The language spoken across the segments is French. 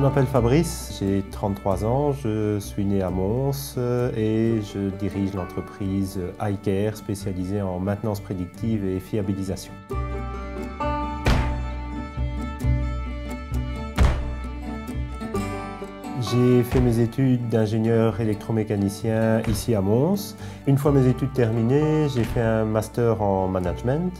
m'appelle Fabrice, j'ai 33 ans, je suis né à Mons et je dirige l'entreprise iCare spécialisée en maintenance prédictive et fiabilisation. J'ai fait mes études d'ingénieur électromécanicien ici à Mons. Une fois mes études terminées, j'ai fait un master en management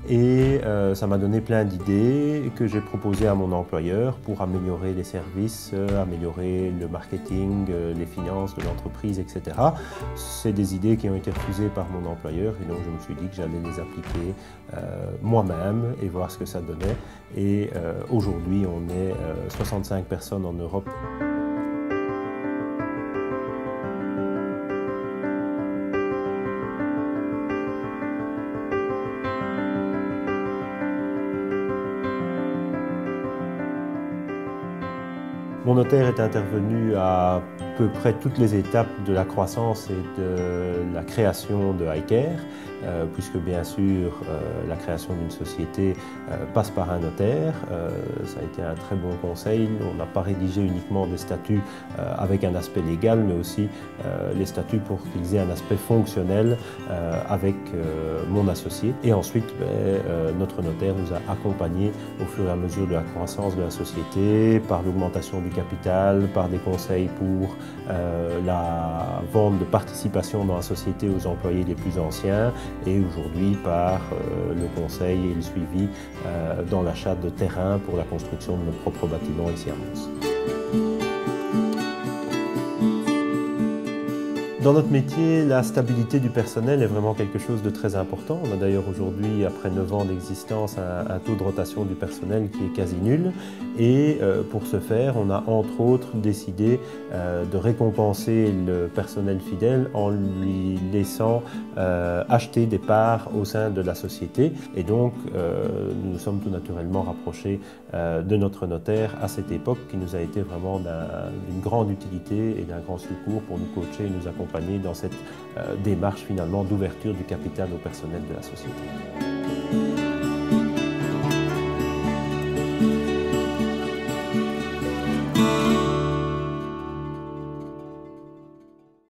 et ça m'a donné plein d'idées que j'ai proposées à mon employeur pour améliorer les services, améliorer le marketing, les finances de l'entreprise, etc. C'est des idées qui ont été refusées par mon employeur et donc je me suis dit que j'allais les appliquer moi-même et voir ce que ça donnait. Et aujourd'hui, on est 65 personnes en Europe. Mon notaire est intervenu à peu près toutes les étapes de la croissance et de la création de iCare, puisque bien sûr la création d'une société passe par un notaire. Ça a été un très bon conseil. On n'a pas rédigé uniquement des statuts avec un aspect légal, mais aussi les statuts pour qu'ils aient un aspect fonctionnel avec mon associé. Et ensuite, notre notaire nous a accompagnés au fur et à mesure de la croissance de la société, par l'augmentation du capital, par des conseils pour la vente de participation dans la société aux employés les plus anciens et aujourd'hui par le conseil et le suivi dans l'achat de terrain pour la construction de nos propres bâtiments ici à Mons. Dans notre métier, la stabilité du personnel est vraiment quelque chose de très important. On a d'ailleurs aujourd'hui, après 9 ans d'existence, un taux de rotation du personnel qui est quasi nul. Et pour ce faire, on a entre autres décidé de récompenser le personnel fidèle en lui laissant acheter des parts au sein de la société. Et donc, nous nous sommes tout naturellement rapprochés de notre notaire à cette époque, qui nous a été vraiment d'une grande utilité et d'un grand secours pour nous coacher et nous accompagner dans cette démarche finalement d'ouverture du capital au personnel de la société.